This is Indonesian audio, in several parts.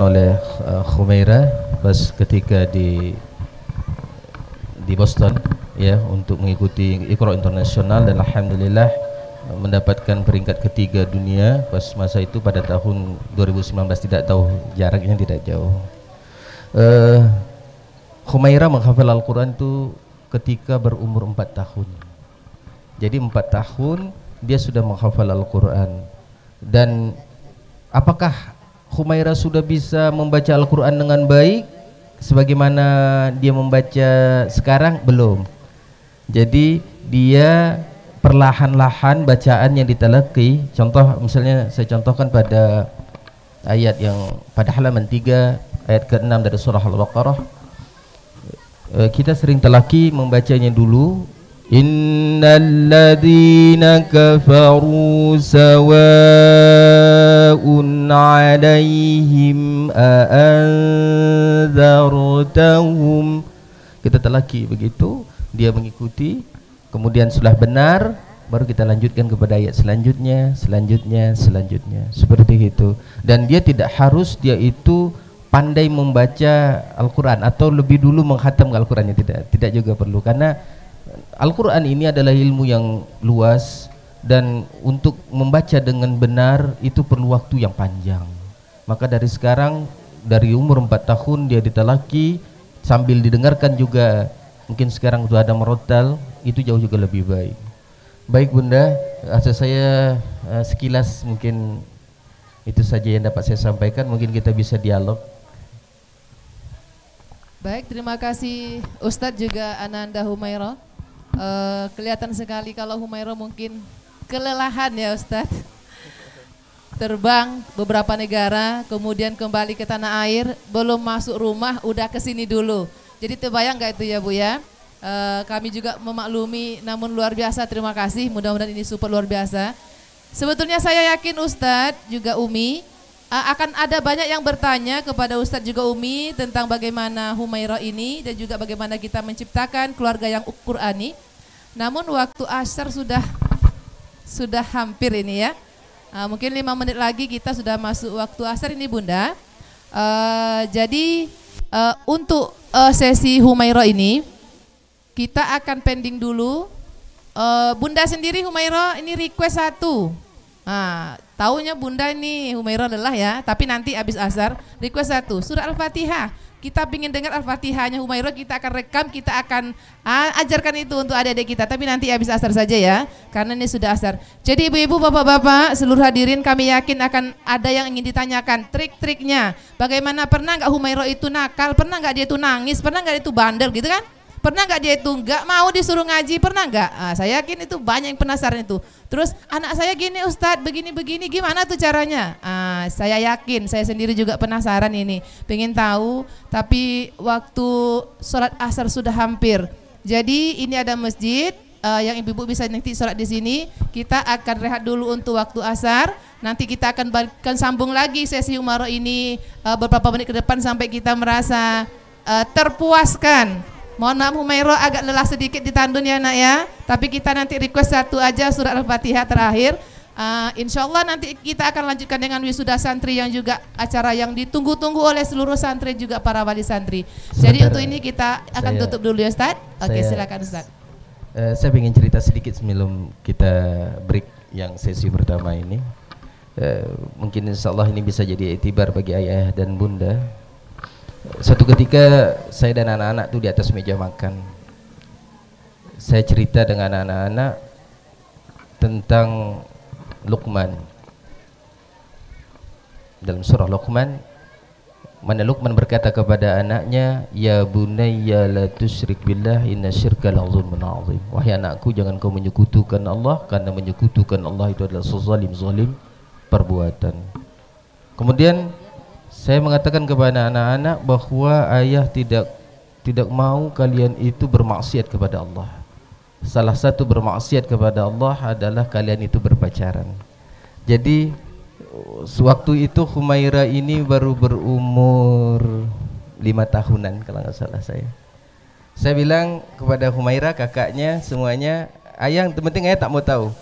oleh Khumaira pas ketika di Boston ya untuk mengikuti Iqra Internasional, dan alhamdulillah mendapatkan peringkat ketiga dunia pas masa itu pada tahun 2019. Tidak tahu, jaraknya tidak jauh. Khumaira menghafal Al-Quran itu ketika berumur 4 tahun. Jadi 4 tahun dia sudah menghafal Al-Quran. Dan apakah Khumaira sudah bisa membaca Al-Quran dengan baik sebagaimana dia membaca sekarang? Belum. Jadi dia perlahan-lahan bacaan yang ditalaki. Contoh misalnya saya contohkan pada ayat yang pada halaman 3 ayat ke-6 dari surah Al-Baqarah. Kita sering talaki membacanya dulu. Innal ladzina kafaru sawa'un 'alaihim a'anzartahum. Kita talaki begitu, dia mengikuti, kemudian sudah benar baru kita lanjutkan kepada ayat selanjutnya, selanjutnya, seperti itu. Dan dia tidak harus dia itu pandai membaca Al-Quran atau lebih dulu menghatam Al-Qurannya, tidak juga perlu, karena Al-Quran ini adalah ilmu yang luas dan untuk membaca dengan benar itu perlu waktu yang panjang. Maka dari sekarang, dari umur 4 tahun dia ditalaki sambil didengarkan juga, mungkin sekarang sudah ada merotal, itu jauh juga lebih baik. Baik Bunda, asal saya sekilas mungkin itu saja yang dapat saya sampaikan, mungkin kita bisa dialog. Baik, terima kasih Ustadz juga Ananda Khumaira. Kelihatan sekali kalau Khumaira mungkin kelelahan ya Ustadz. Terbang beberapa negara, kemudian kembali ke tanah air, belum masuk rumah udah kesini dulu. Jadi terbayang nggak itu ya Bu ya? Kami juga memaklumi, namun luar biasa, terima kasih, mudah-mudahan ini super luar biasa. Sebetulnya saya yakin Ustadz juga Umi akan ada banyak yang bertanya kepada Ustadz juga Umi tentang bagaimana Khumaira ini dan juga bagaimana kita menciptakan keluarga yang Qurani. Namun waktu asar sudah hampir ini ya. Mungkin 5 menit lagi kita sudah masuk waktu asar ini Bunda. Jadi untuk sesi Khumaira ini kita akan pending dulu. Bunda sendiri Khumaira ini request 1. Taunya Bunda ini Khumaira lelah ya, tapi nanti habis asar request 1 surah Al-Fatihah. Kita ingin dengar Al-Fatihahnya Khumaira, kita akan rekam, kita akan ajarkan itu untuk adik-adik kita, tapi nanti habis asar saja ya, karena ini sudah asar. Jadi ibu-ibu, bapak-bapak, seluruh hadirin, kami yakin akan ada yang ingin ditanyakan, trik-triknya. Bagaimana, pernah nggak Khumaira itu nakal, pernah nggak dia itu nangis, pernah nggak dia itu bandel gitu kan? Pernah nggak dia itu nggak mau disuruh ngaji, pernah nggak? Saya yakin itu banyak yang penasaran itu. Terus anak saya gini Ustadz, begini-begini, gimana tuh caranya? Saya yakin, saya sendiri juga penasaran ini, pengen tahu. Tapi waktu sholat asar sudah hampir. Jadi ini ada masjid yang ibu-ibu bisa nanti sholat di sini. Kita akan rehat dulu untuk waktu asar. Nanti kita akan sambung lagi sesi Khumaira ini beberapa menit ke depan sampai kita merasa terpuaskan. Mohon maaf Khumaira agak lelah sedikit di tandun ya nak ya. Tapi kita nanti request 1 aja surat Al-Fatihah terakhir. Insya Allah nanti kita akan lanjutkan dengan wisuda santri yang juga acara yang ditunggu-tunggu oleh seluruh santri juga para wali santri. Jadi untuk ini kita akan tutup dulu ya Ustadz. Oke, silakan Ustadz. Saya ingin cerita sedikit sebelum kita break yang sesi pertama ini. Mungkin insya Allah ini bisa jadi iktibar bagi ayah dan bunda. Suatu ketika saya dan anak-anak tuh di atas meja makan. Saya cerita dengan anak-anak tentang Luqman. Dalam surah Luqman, mana Luqman berkata kepada anaknya, "Ya bunayya la tusyrik billah, inna syirka la zulmun azim." Wahai anakku, jangan kau menyekutukan Allah, karena menyekutukan Allah itu adalah sezalim-zalim perbuatan. Kemudian saya mengatakan kepada anak-anak bahwa ayah tidak mau kalian itu bermaksiat kepada Allah. Salah satu bermaksiat kepada Allah adalah kalian itu berpacaran. Jadi sewaktu itu Khumaira ini baru berumur 5 tahunan kalau nggak salah saya. Saya bilang kepada Khumaira, kakaknya semuanya, ayah, penting ayah tak mau tahu.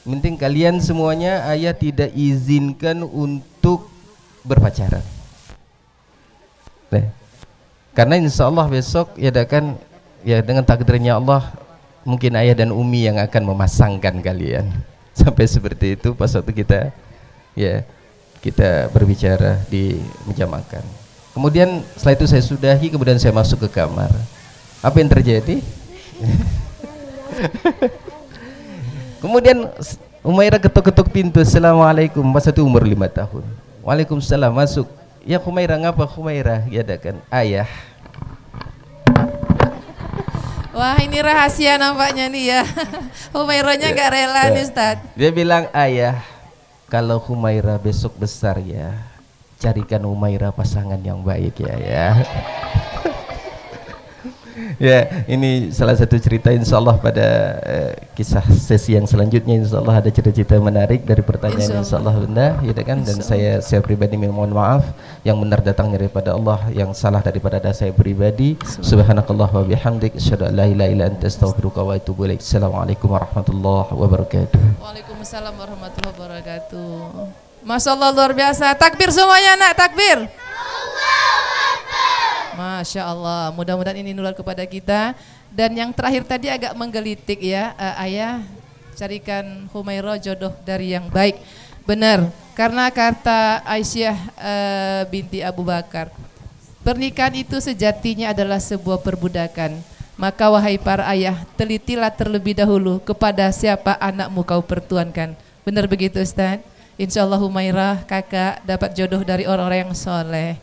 Penting kalian semuanya ayah tidak izinkan untuk berpacaran. Nah, karena insya Allah besok ya kan ya dengan takdirnya Allah mungkin ayah dan umi yang akan memasangkan kalian sampai seperti itu pas waktu kita ya kita berbicara di meja makan. Kemudian setelah itu saya sudahi, kemudian saya masuk ke kamar. Apa yang terjadi? Kemudian Humairah ketuk-ketuk pintu. Assalamualaikum. Pas itu umur 5 tahun. Waalaikumsalam, masuk. Ya Humairah, ngapa Humairah? Ya kan ayah. Wah, ini rahasia nampaknya nih ya. Humairahnya nggak rela nih Ustaz. Dia bilang, ayah, kalau Humairah besok besar ya, carikan Humairah pasangan yang baik ya. Ya, ini salah satu cerita, insya Allah pada kisah sesi yang selanjutnya insya Allah ada cerita-cerita menarik dari pertanyaan insya Allah Bunda, ya kan? Dan saya pribadi mohon maaf yang benar datangnya daripada Allah, yang salah daripada saya pribadi. Subhanakallah wa bihamdik, asyhadu an la ilaha illa anta, astaghfiruka wa atubu ilaik. Assalamualaikum warahmatullahi wabarakatuh. Waalaikumsalam warahmatullahi wabarakatuh. Masya Allah, luar biasa. Takbir semuanya nak, takbir. Masya Allah, mudah-mudahan ini nular kepada kita. Dan yang terakhir tadi agak menggelitik ya, ayah carikan Humairah jodoh dari yang baik. Benar, karena kata Aisyah binti Abu Bakar, pernikahan itu sejatinya adalah sebuah perbudakan. Maka wahai para ayah, telitilah terlebih dahulu kepada siapa anakmu kau pertuankan. Benar begitu Ustaz? Insya Allah Humairah kakak dapat jodoh dari orang-orang yang soleh.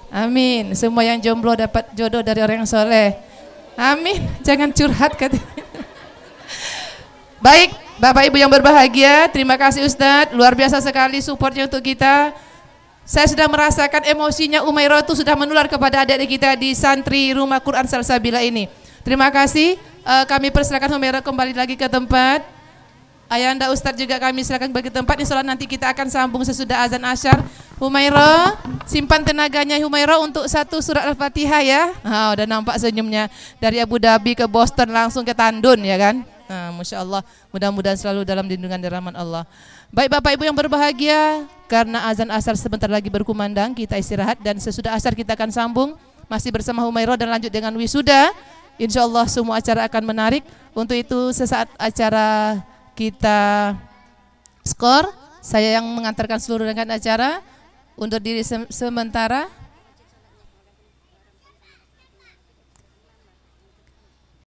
Amin. Semua yang jomblo dapat jodoh dari orang yang soleh. Amin. Jangan curhat katanya. Baik, Bapak Ibu yang berbahagia, terima kasih Ustadz. Luar biasa sekali supportnya untuk kita. Saya sudah merasakan emosinya Humairah itu sudah menular kepada adik-adik kita di santri Rumah Quran Salsabila ini. Terima kasih. Kami persilakan Humairah kembali lagi ke tempat. Ayahanda Ustadz juga kami silakan bagi tempat. Insya Allah nanti kita akan sambung sesudah azan asyar. Humairah, simpan tenaganya Humairah untuk satu surat Al-Fatihah ya. Udah nampak senyumnya dari Abu Dhabi ke Boston langsung ke Tandun ya kan. Masya Allah, mudah-mudahan selalu dalam lindungan dan rahmat Allah. Baik Bapak Ibu yang berbahagia, karena azan asar sebentar lagi berkumandang, kita istirahat dan sesudah asar kita akan sambung masih bersama Humairah dan lanjut dengan wisuda. Insya Allah semua acara akan menarik. Untuk itu sesaat acara kita skor, saya yang mengantarkan seluruh rangkaian acara. Untuk diri sementara